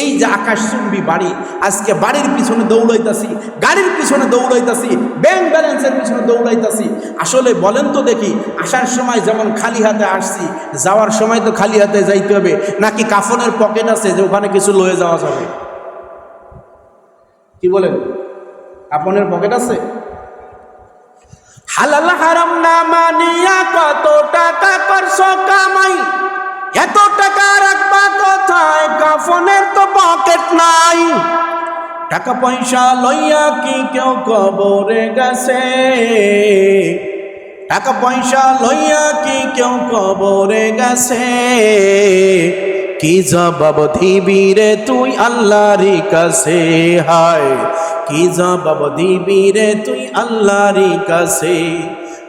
S1: এই যে আকাশচুম্বী বাড়ি, আজকে বাড়ির পিছনে দৌড়াইতাছি, গাড়ির পিছনে দৌড়াইতাছি, ব্যাংক ব্যালেন্সের পিছনে দৌড়াইতাছি। আসলে বলেন তো দেখি, আসার সময় যেমন খালি হাতে আসছি, যাওয়ার সময় তো খালি হাতে যাইতে হবে, নাকি কাফনের পকেট আছে যে ওখানে কিছু লয়ে যাওয়া যাবে? কি বলেন, কাফনের পকেট আছে? হালাল হারাম না মানিয়া কত টাকা করছো কামাই, এত টাকা রাখবা কোথায়, কাফনের তো পকেট নাই। টাকা পয়সা লইয়া কি কেউ কবরে গেছে, টাকা পয়সা লইয়া কি কেউ কবরে গেছে, কি জবাব দিবি রে তুই আল্লাহর কাছে, হায় কি জবাব দিবি রে তুই আল্লাহর কাছে।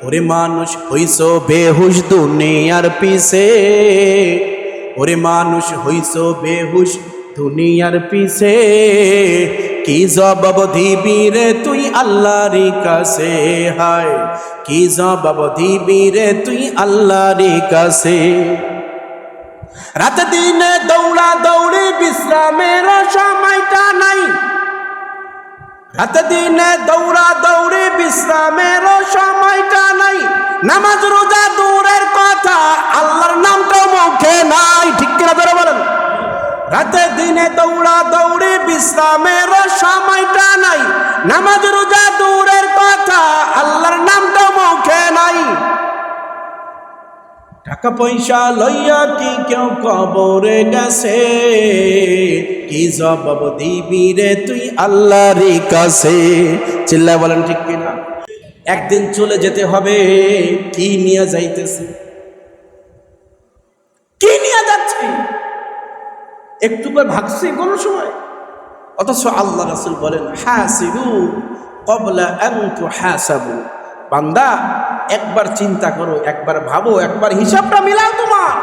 S1: ওরে মানুষ হইছো বেহুশ দুনিয়ার পিছে, ওরে মানুষ হইছো বেহুশ দুনিয়ার পিছে, কি জবাব দিবি রে তুই আল্লাহর কাছে, হায় কি জবাব দিবি রে তুই আল্লাহর কাছে। রাত দিনে দৌড়া দৌড়ি বিশ্রামের সময়টা নাই, রাত দিনে দৌড়া দৌড়ি বিশ্রামের সময়টা নাই, নামাজ রোজা দূরের কথা আল্লাহর নামটা মুখে নাই, ঠিক কিনা ধরে বলেন? রাতে দিনে দৌড়া দৌড়ি বিশ্রামের সময়টা নাই, নামাজ রোজা দূরের কথা আল্লাহর নামটা মুখে নাই। টাকা পয়সা লইয়া কি কেউ কবরে গেছে, কি জবাব দিবি রে তুই আল্লাহর কাছে। চিল্লায় বলেন ঠিক কিনা? একদিন চলে যেতে হবে, কি নিয়ে যাইতেছে, কি নিয়ে যাচ্ছে, একটু করে ভাগছে কোন সময়? অথচ আল্লাহ রাসূল বলেন, হাসিবু ক্বাবলা আন তুহাসাবু, বান্দা একবার চিন্তা করো, একবার ভাবো, একবার হিসাবটা মিলাও, তোমার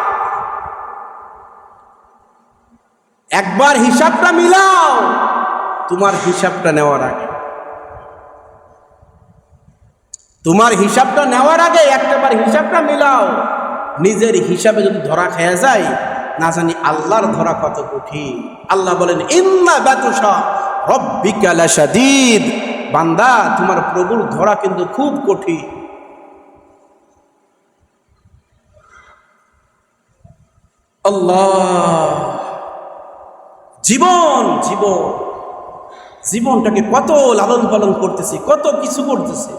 S1: একবার হিসাবটা মিলাও, তোমার হিসাবটা নেওয়ার আগে, তোমার হিসাবটা নেওয়ার আগে একটাবার হিসাবটা মিলাও। নিজের হিসাবে যদি ধরা খেয়ে যায়, না জানি আল্লাহর ধরা কত কঠিন। আল্লাহ বলেন, ইন্না বাতুশা রাব্বিকা লাশাদীদ, বান্দা তোমার প্রভুর ধরা কিন্তু খুব কঠিন। আল্লাহ, জীবন জীবন জীবনটাকে কত লালন পালন করতেছি, কত কিছু করতেছি,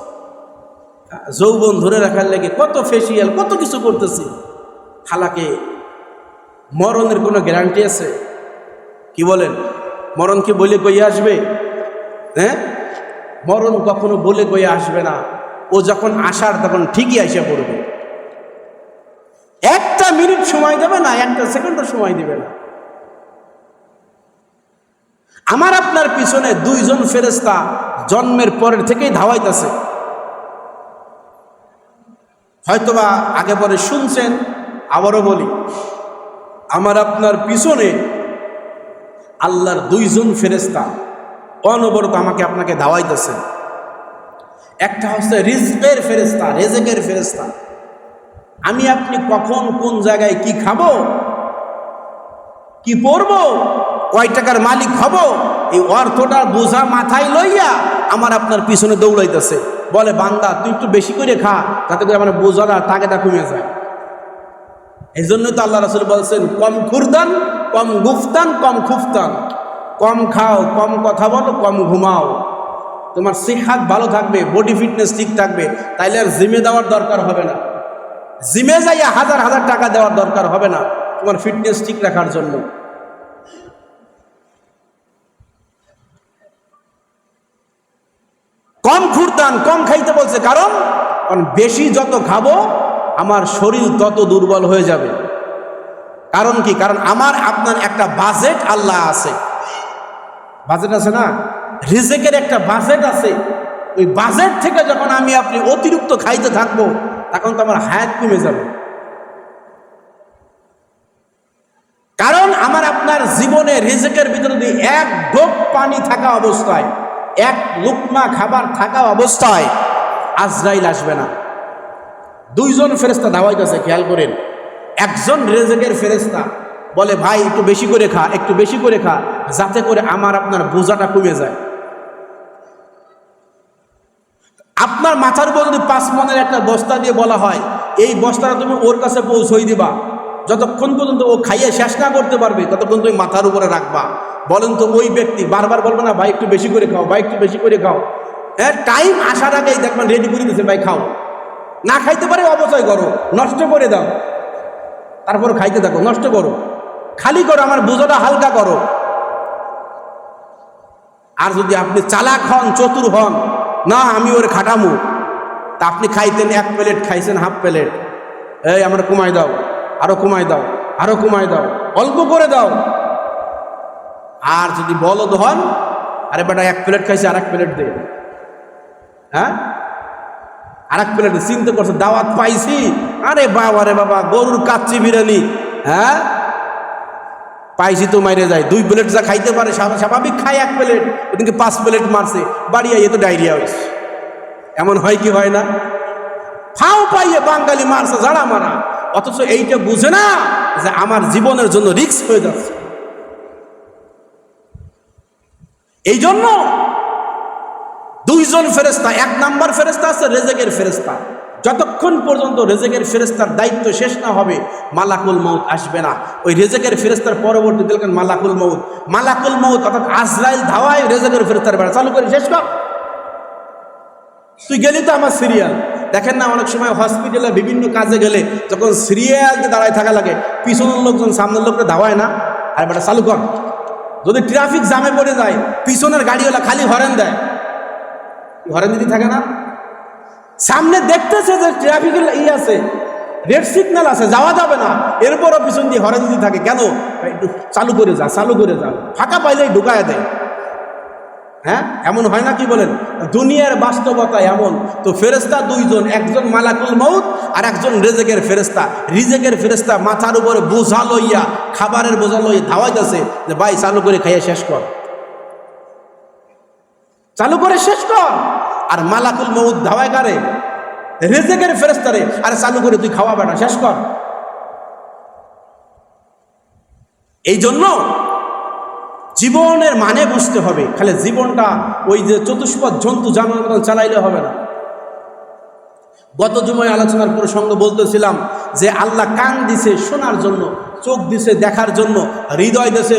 S1: যৌবন ধরে রাখার লাগে কত ফেসিয়াল, কত কিছু করতেছি, হালাকে মরণের কোনো গ্যারান্টি আছে? কি বলেন, মরণ কি বলে কই আসবে? হ্যাঁ, মরণ কখনো বলে কই আসবে না, ও যখন আসার তখন ঠিকই আইসা পড়বে। একটা মিনিট সময় দেবে না, একটা সেকেন্ডও সময় দিবে না। আমার আপনার পিছনে দুইজন ফেরেশতা জন্মের পরের থেকেই ধাওয়াইতেছে। হয়তোবা আগে পরে শুনছেন, আবারও বলি, আমার আপনার পিছনে আল্লাহর দুইজন ফেরেশতা অনবরত আমাকে আপনাকে ধাওয়াইতেছে। একটা হচ্ছে রিজকের ফেরেশতা, রেজেকের ফেরেশতা, আমি আপনি কখন কোন জায়গায় কি খাবো, কি পরবো, কয় টাকার মালিক হব, এই অর্থটার বোঝা মাথায় লইয়া আমার আপনার পিছনে দৌড়াইতেছে। বলে, বান্দা তুই একটু বেশি করে খা, তাতে করে আমার বোঝাটা টাকাটা কমে যায়। এই জন্যই তো আল্লাহ রাসূল বলছেন, কম খুরদান কম গুফতান কম খুফতান, কম খাও, কম কথা বলো, কম ঘুমাও, তোমার সিহাত ভালো থাকবে, বডি ফিটনেস ঠিক থাকবে, তাইলে আর জিমে দেওয়ার দরকার হবে না, জিমে যাইয়া হাজার হাজার টাকা দেওয়ার দরকার হবে না তোমার ফিটনেস ঠিক রাখার জন্য। কম খুরদান, কম খাইতে বলছে, কারণ বেশি যত খাবো আমার শরীর তত দুর্বল হয়ে যাবে। কারণ কি? কারণ আমার আপনার একটা বাজেট আল্লাহ আছে, বাজেট আছে না, রিজিকের একটা বাজেট আছে। ওই বাজেট থেকে যখন আমি আপনি অতিরিক্ত খাইতে থাকবো, তখন তো আমার হায়াত কমে যাবে। কারণ আমার আপনার জীবনে রিজিকের ভিতরে যদি এক ঢোক পানি থাকা অবস্থায়, এক লুকমা খাবার থাকা অবস্থায় আজরাইল আসবে না। দুইজন ফেরেশতা দাওয়াইতেছে, খেয়াল করেন। একজন রিজিকের ফেরেশতা বলে, ভাই একটু বেশি করে খা, একটু বেশি করে খা, যাতে করে আমার আপনার বোঝাটা কমে যায়। আপনার মাথার উপর যদি 5 মনের একটা বস্তা দিয়ে বলা হয়, এই বস্তাটা তুমি ওর কাছে পৌঁছই দিবা, যতক্ষণ পর্যন্ত ও খাইয়ে শেষ না করতে পারবে ততক্ষণ তুমি মাথার উপরে রাখবা। বলেন তো ওই ব্যক্তি বারবার বলবে না, ভাই একটু বেশি করে খাও, ভাই একটু বেশি করে খাও? হ্যাঁ, টাইম আসার আগেই দেখবেন রেডি করে দিচ্ছে, ভাই খাও। না খাইতে পারে অবচয় করো, নষ্ট করে দাও, তারপর খাইতে থাকো, নষ্ট করো, খালি করো, আমার বোঝাটা হালকা করো। আর যদি আপনি চালাক হন, চতুর হন, না আমি ওর খাটামু, তা আপনি খাইতেন 1 প্লেট, খাইছেন হাফ প্লেট, এই আমার কমাই দাও, আরো কমাই দাও, আরো কমাই দাও, অল্প করে দাও। আর যদি বলদ হন, আরে বেটা 1 প্লেট খাইছে, আর 1 প্লেট দে, হ্যাঁ আর 1 প্লেট চিন্তা করছে, দাওয়াত পাইছি, আরে বাবা রে বাবা, গরুর কাচ্চি বিরিয়ানি, হ্যাঁ পাইছি তো মাইরে যায়। 2 প্লেট যা খাইতে পারে স্বাভাবিক খায় 1 প্লেট, ওদিকে 5 প্লেট মারছে, বাড়ি আইয়ে তো ডায়রিয়া হয়েছে। এমন হয় কি হয় না? ফাও পাইয়ে বাঙালি মারছে ঝাড়া মারা, অথচ এইটা বুঝে না যে আমার জীবনের জন্য রিস্ক হয়ে যাচ্ছে। এই জন্য 2 জন ফেরেশতা, 1 নাম্বার ফেরেশতা আছে রিজিকের ফেরেশতা। যতক্ষণ পর্যন্ত রিজিকের ফেরেশতার দায়িত্ব শেষ না হবে, মালাকুল মউত আসবে না। ওই রিজিকের ফেরেশতার পরবর্তী দেখেন মালাকুল মউত, মালাকুল মউত অর্থাৎ আজরাইল ধাওয়ায় রিজিকের ফেরেশতার বেড়া চালু করে শেষ কর, তুই গেলি তো আমার সিরিয়াল। দেখেন না, অনেক সময় হসপিটালে বিভিন্ন কাজে গেলে যখন সিরিয়ালতে দাঁড়ায় থাকা লাগে, পিছনের লোকজন সামনের লোকটা ধাওয়ায় না, আর বেটা চালু কর। যদি ট্রাফিক জ্যামে পড়ে যায়, পিছনের গাড়িওয়ালা খালি হরেন দেয়, হরেন দিতে থাকে না, সামনে দেখতেছে যে ট্রাফিকের আছে, রেড সিগন্যাল আছে, যাওয়া যাবে না, এরপরও পিছন দিয়ে হরেন দিতে থাকে। কেন? একটু চালু করে যা, চালু করে যা, ফাঁকা পাইলেই ঢুকায় দেয়। হ্যাঁ, এমন হয় না? কি বলেন? দুনিয়ার বাস্তবতা এমন। তো ফেরেশতা 2 জন, একজন মালাকুল মউত আর একজন রিজিকের ফেরেশতা। রিজিকের ফেরেশতা মাথার উপরে বোঝা লইয়া, খাবারের বোঝা লইয়া ধাওয়াইতেছে যে ভাই চালু করে খাইয়া শেষ কর, চালু করে শেষ কর। আর মালাকুল মউত ধাওয়ায় কারে? রিজিকের ফেরেশতারে, আরে চালু করে তুই খাওয়াবে না, শেষ কর। এই জন্য জীবনের মানে বুঝতে হবে। খালি জীবনটা ওই যে চতুষ্পদ জন্তু জানোয়ার মতন চালাইলে হবে না। গত জুমায় আলোচনার প্রসঙ্গ বলতেছিলাম যে আল্লাহ কান দিছে শোনার জন্য, চোখ দিছে দেখার জন্য, হৃদয় দিছে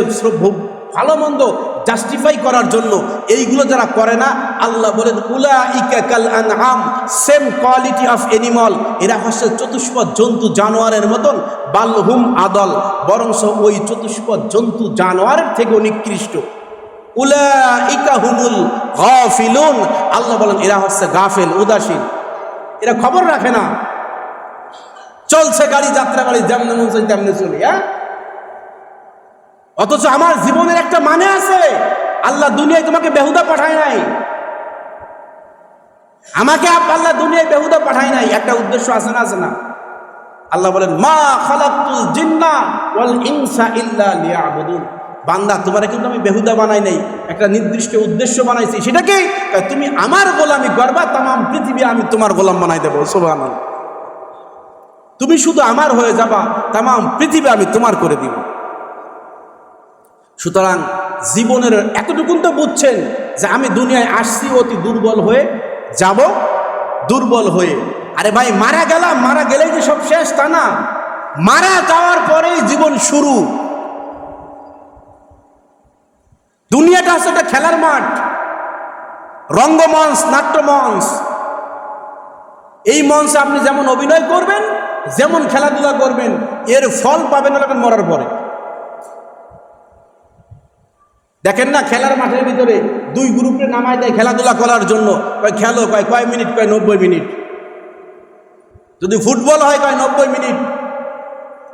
S1: ভালো মন্দ জাস্টিফাই করার জন্য। এইগুলো যারা করে না, আল্লাহ বলেন উলাইকা কাল আনআম, সেম কোয়ালিটি অফ অ্যানিমাল, এরা হচ্ছে চতুষ্পদ জন্তু জানোয়ারের মতন, বালহুম আদল, বরংস ওই চতুষ্পদ জন্তু জানোয়ারের থেকে নিকৃষ্ট। উলাইকা হুমুল গাফিলুন, আল্লাহ বলেন এরা হচ্ছে গাফেল, উদাসীন, এরা খবর রাখে না, চলছে গাড়ি, যাত্রা গাড়ি, যেমন মন চাই তেমনি চলি। হ্যাঁ, অথচ আমার জীবনের একটা মানে আছে। আল্লাহ দুনিয়ায় তোমাকে বেহুদা পাঠায় নাই, আমাকে আল্লাহ দুনিয়ায় বেহুদা পাঠায় নাই, একটা উদ্দেশ্য আছে না? আছে না? আল্লাহ বলেন মা খালাকতুল জিন্না ওয়াল ইনসা ইল্লা লিয়াবুদুন, বান্দা তোমারে কিন্তু আমি বেহুদা বানাই নাই, একটা নির্দিষ্ট উদ্দেশ্য বানাইছি। সেটা কি? তুমি আমার গোলামি করবা, তামাম পৃথিবী আমি তোমার গোলাম বানাই দেবো। সুবহানাল্লাহ, তুমি শুধু আমার হয়ে যাবা, তামাম পৃথিবী আমি তোমার করে দিব। সুতরাং জীবনের এতটুকুন তো বুঝছেন যে আমি দুনিয়ায় আসছি অতি দুর্বল হয়ে যাব, দুর্বল হয়ে। আরে ভাই, মারা গেলাম, মারা গেলেই যে সব শেষ তা না, মারা যাওয়ার পরেই জীবন শুরু। দুনিয়াটা হচ্ছে একটা খেলার মাঠ, রঙ্গমঞ্চ, নাট্যমঞ্চ। এই মঞ্চে আপনি যেমন অভিনয় করবেন, যেমন খেলাধুলা করবেন, এর ফল পাবেন মরার পরে। দেখেন না, খেলার মাঠের ভিতরে 2 গ্রুপে নামায় দেয় খেলাধুলা করার জন্য, কয় খেলো, কয় মিনিট, কয় 90 মিনিট। যদি ফুটবল হয় কয় 90 মিনিট,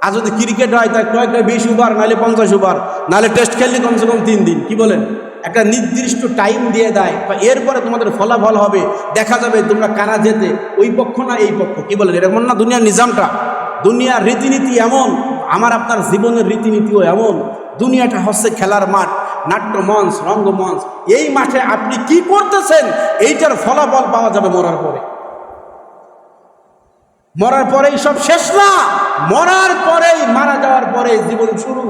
S1: আর যদি ক্রিকেট হয় তাই কয়েকটা 20 ওভার, নাহলে 50 ওভার, নাহলে টেস্ট খেললে কমসে কম 3 দিন। কি বলেন? একটা নির্দিষ্ট টাইম দিয়ে দেয়, বা এরপরে তোমাদের ফলাফল হবে, দেখা যাবে তোমরা কারা জেতে, ওই পক্ষ না এই পক্ষ। কি বলেন? এরকম না দুনিয়ার নিজামটা? দুনিয়ার রীতিনীতি এমন, আমার আপনার জীবনের রীতিনীতিও এমন। দুনিয়াটা হচ্ছে খেলার মাঠ, নাট্যমঞ্চ, রঙ্গমঞ্চ। এই মাঠে আপনি কি করতেছেন এইটার ফলাফল পাওয়া যাবে মরার পরে। মরার পরেই সব শেষ না, মরার পরেই, মারা যাওয়ার পরে জীবন শুরু।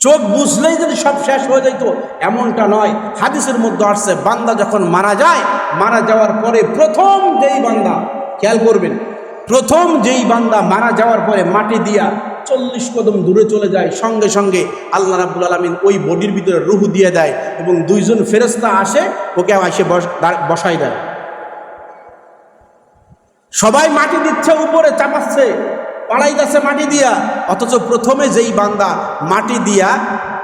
S1: চোখ বুঝলেই যদি সব শেষ হয়ে যেত এমনটা নয়। হাদিসের মধ্যে আসছে, বান্দা যখন মারা যায়, মারা যাওয়ার পরে প্রথম যেই বান্দা, খেয়াল করবেন, প্রথম যেই বান্দা মারা যাওয়ার পরে মাটি দিয়া 40 কদম দূরে চলে যায়, সঙ্গে সঙ্গে আল্লাহ রাব্বুল আলামিন ওই বডির ভিতরে রূহ দিয়ে দেয়, এবং 2 জন ফেরেশতা আসে, ওকে এসে বসাই দেয়। সবাই মাটি দিচ্ছে, উপরে চাপাচ্ছে, পাড়াই যাচ্ছে মাটি দিয়া, অথচ প্রথমে যেই বান্দা মাটি দিয়া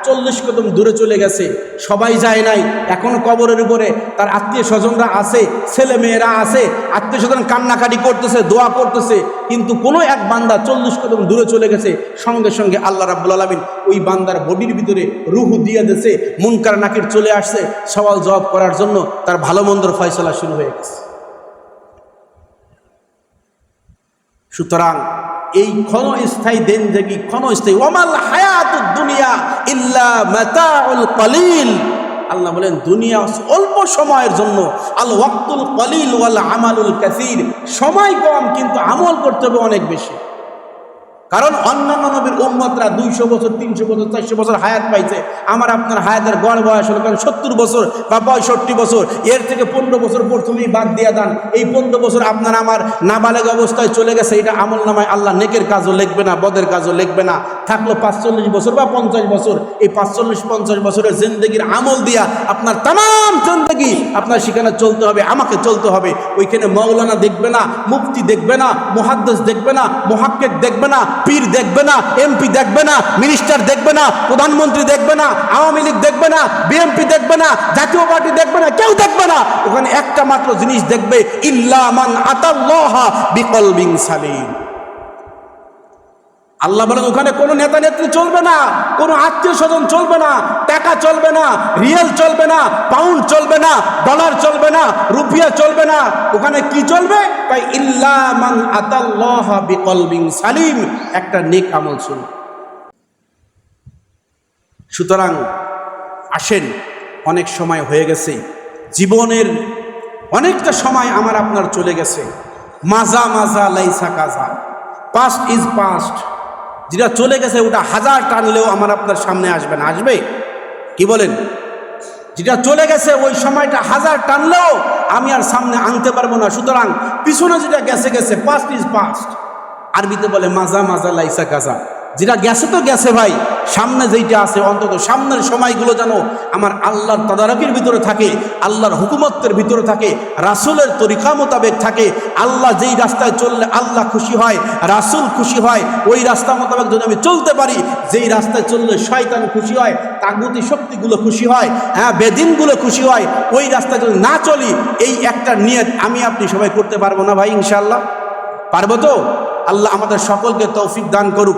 S1: 40 কদম দূরে চলে গেছে, সবাই যায় নাই, এখন কবরের উপরে তার আত্মীয় স্বজনরা আছে, ছেলে মেয়েরা আছে, আত্মীয় স্বজন কান্নাকাটি করতেছে, দোয়া করতেছে, কিন্তু কোনো এক বান্দা 40 কদম দূরে চলে গেছে, সঙ্গে সঙ্গে আল্লাহ রাব্বুল আলামিন ওই বান্দার বডির ভিতরে রূহ দিয়ে দিয়েছে, মুনকার নাকির চলে আসছে সওয়াল জবাব করার জন্য, তার ভালো মন্দর ফয়সালা শুরু হয়ে গেছে। সুতরাং এই ক্ষণস্থায়ী জিন্দেগি, ক্ষণস্থায়ী, ওয়ামাল হায়াতুদ দুনিয়া ইল্লা মাতাউল কলিল। আল্লাহ বলেন দুনিয়া অল্প সময়ের জন্য, আল ওয়াক্তুল কলিল ওয়াল আমালুল কাসীর, সময় কম কিন্তু আমল করতে হবে অনেক বেশি। কারণ অন্যান্য নবীর উম্মতরা 200 বছর, 300 বছর, 400 বছর হায়াত পাইছে। আমার আপনার হায়াতের গড় বয়স হলো 70 বছর বা 65 বছর। এর থেকে 15 বছর প্রথমেই বাদ দিয়ে দেন। এই 15 বছর আপনার আমার নাবালেগ অবস্থায় চলে গেছে, এটা আমল নামায় আল্লাহ নেকের কাজও লিখবে না, বদের কাজও লিখবে না। থাকলো 45 বছর বা 50 বছর। এই 45-50 বছরের জিন্দেগির আমল দিয়া আপনার তামাম জিন্দেগি আপনার সেখানে চলতে হবে, আমাকে চলতে হবে। ওইখানে মৌলানা দেখবে না, মুফতি দেখবে না, মুহাদ্দিস দেখবে না, মুহাক্কিক দেখবে না, পীর দেখবে না, এমপি দেখবে না, মিনিস্টার দেখবে না, প্রধানমন্ত্রী দেখবে না, আওয়ামী লীগ দেখবে না, বিএনপি দেখবে না, জাতীয় পার্টি দেখবে না, কেউ দেখবে না। ওখানে একটা মাত্র জিনিস দেখবে, ইল্লা মান আতাল্লাহা বিকলবিন সালিম। আল্লাহ বলেন ওখানে কোনো নেতা নেত্রী চলবে না, কোনো আত্মীয় স্বজন চলবে না, টাকা চলবে না, রিয়েল চলবে না, পাউন্ড চলবে না, ডলার চলবে না, রুপিয়া চলবে না। ওখানে কি চলবে? তাই ইল্লা মান আতাল্লাহা বিকলবিন সালিম, একটা নেক আমল চলবে। সুতরাং আসেন, অনেক সময় হয়ে গেছে, জীবনের অনেকটা সময় আমার আপনার চলে গেছে। মাজা মাজা লাইসা কাজা, পাস্ট ইজ পাস্ট। যেটা চলে গেছে ওটা 1000 টানলেও আমার আপনার সামনে আসবে না, আসবে? কি বলেন? যেটা চলে গেছে ওই সময়টা 1000 টানলেও আমি আর সামনে আনতে পারবো না। সুতরাং পিছনে যেটা গেছে গেছে, পাস্ট ইজ পাস্ট। আরবিতে বলে মাজা মাজা লাইসা কাজা, যেটা গেছে তো গেছে ভাই, সামনে যেইটা আছে অন্তত সামনের সময়গুলো যেন আমার আল্লাহর তদারকির ভিতরে থাকে, আল্লাহর হুকুমতের ভিতরে থাকে, রাসূলের তরিকা মোতাবেক থাকে। আল্লাহ যেই রাস্তায় চললে আল্লাহ খুশি হয়, রাসূল খুশি হয়, ওই রাস্তা মোতাবেক যদি আমি চলতে পারি, যেই রাস্তায় চললে শয়তান খুশি হয়, তাগুতি শক্তিগুলো খুশি হয়, বেদিনগুলো খুশি হয়, ওই রাস্তায় যদি না চলি, এই একটা নিয়ত আমি আপনি সবাই করতে পারবো না ভাই? ইনশাআল্লাহ পারবো তো? আল্লাহ আমাদের সকলকে তৌফিক দান করুক।